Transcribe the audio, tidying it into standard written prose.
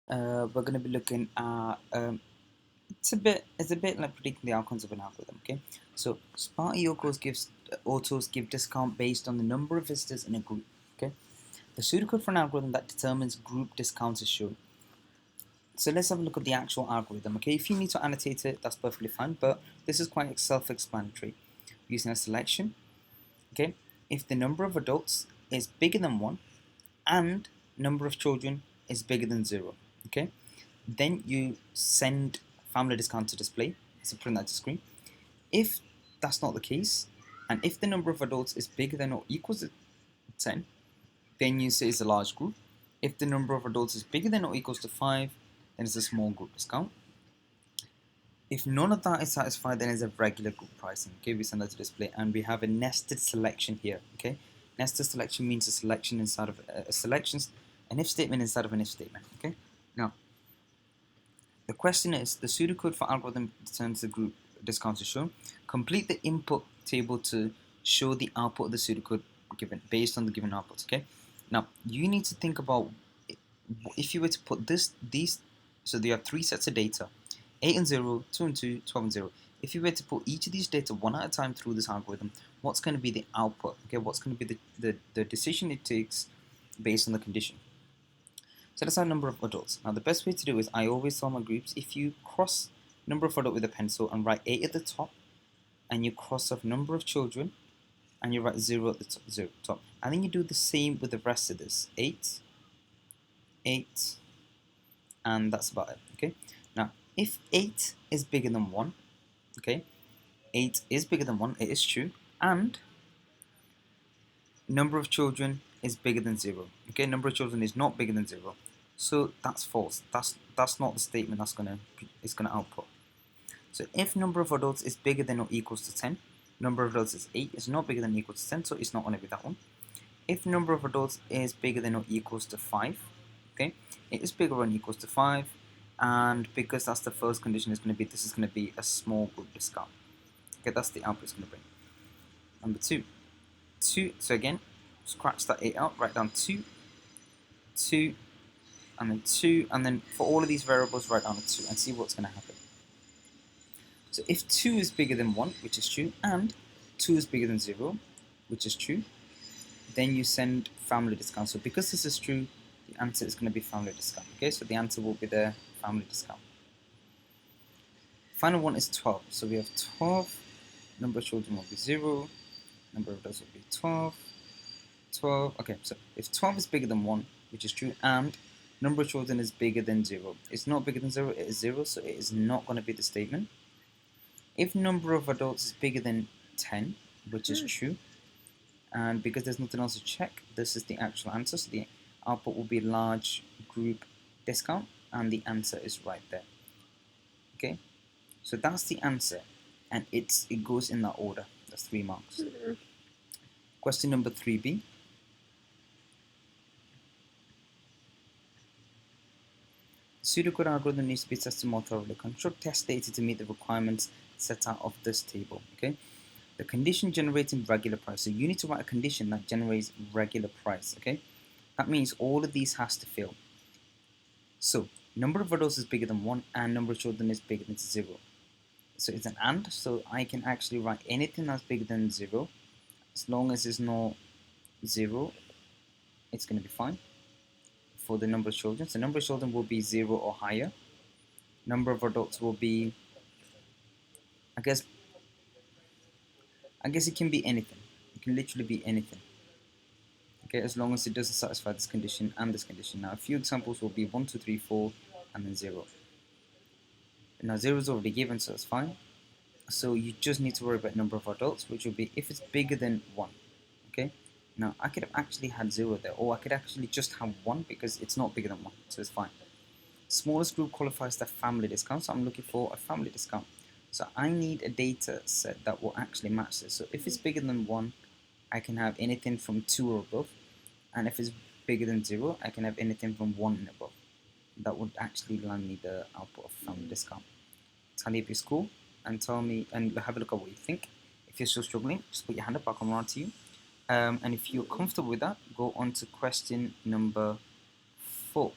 We're going to be looking at it's a bit like predicting the outcomes of an algorithm. Okay, so Sparty autos give discount based on the number of visitors in a group. Okay, the pseudocode for an algorithm that determines group discounts is shown. So let's have a look at the actual algorithm. Okay, if you need to annotate it, that's perfectly fine, but this is quite self-explanatory. Using a selection. Okay, if the number of adults is bigger than 1 and number of children is bigger than 0. Okay, then you send family discount to display, so print that to screen. If that's not the case, and if the number of adults is bigger than or equals to 10, then you say it's a large group. If the number of adults is bigger than or equals to 5, then it's a small group discount. If none of that is satisfied, then it's a regular group pricing. Okay, we send that to display, and we have a nested selection here. Okay, nested selection means a selection inside of a selection, an if statement inside of an if statement. Okay, now the question is, the pseudocode for algorithm determines the group discounts is shown. Complete the input table to show the output of the pseudocode given based on the given outputs. Okay. Now you need to think about if you were to put these. So there are 3 sets of data: 8 and 0, 2 and 2, 12 and 0. If you were to put each of these data one at a time through this algorithm, what's going to be the output? Okay, what's going to be the decision it takes based on the condition? So that's our number of adults. Now the best way to do is I always tell my groups, if you cross number of adults with a pencil and write 8 at the top, and you cross off number of children and you write 0 at the top. And then you do the same with the rest of this. 8, 8, and that's about it. Okay. Now if 8 is bigger than 1, okay, 8 is bigger than 1, it is true, and number of children is bigger than 0. Okay, number of children is not bigger than 0. So that's false. That's not the statement that's gonna output. So if number of adults is bigger than or equals to 10, number of adults is 8, it's not bigger than or equal to 10, so it's not gonna be that one. If number of adults is bigger than or equals to 5, okay, it is bigger than or equals to 5, and because that's the first condition, this is gonna be a small group discount. Okay, that's the output it's gonna bring. Number 2. So again, scratch that 8 out, write down 2, 2, and then 2, and then for all of these variables, write down a 2 and see what's going to happen. So if 2 is bigger than 1, which is true, and 2 is bigger than 0, which is true, then you send family discount. So because this is true, the answer is going to be family discount. Okay, so the answer will be the family discount. Final one is 12. So we have 12, number of children will be 0, number of adults will be 12, 12. Okay, so if 12 is bigger than 1, which is true, and number of children is bigger than 0. It's not bigger than 0, it is 0, so it is not going to be the statement. If number of adults is bigger than 10, which is true, and because there's nothing else to check, this is the actual answer, so the output will be large group discount, and the answer is right there. Okay, so that's the answer, and it goes in that order. That's 3 marks. Question number 3b. Pseudocode algorithm needs to be tested more thoroughly. Construct test data to meet the requirements set out of this table. Okay, the condition generating regular price. So you need to write a condition that generates regular price. Okay, that means all of these has to fail. So number of adults is bigger than 1, and number of children is bigger than 0. So it's an and. So I can actually write anything that's bigger than 0, as long as it's not 0. It's going to be fine. For the number of children, so number of children will be 0 or higher. Number of adults will be, I guess it can be anything. It can literally be anything. Okay, as long as it doesn't satisfy this condition and this condition. Now a few examples will be 1, 2, 3, 4, and then 0. Now 0 is already given, so it's fine. So you just need to worry about number of adults, which will be if it's bigger than 1. Okay, now I could have actually had 0 there, or I could actually just have 1 because it's not bigger than 1, so it's fine. Smallest group qualifies the family discount, so I'm looking for a family discount. So I need a data set that will actually match this. So if it's bigger than 1, I can have anything from 2 or above, and if it's bigger than 0, I can have anything from 1 and above. That would actually land me the output of family discount. Tell me if it's cool, and tell me, and have a look at what you think. If you're still struggling, just put your hand up, I'll come around to you. And if you're comfortable with that, go on to question number 4.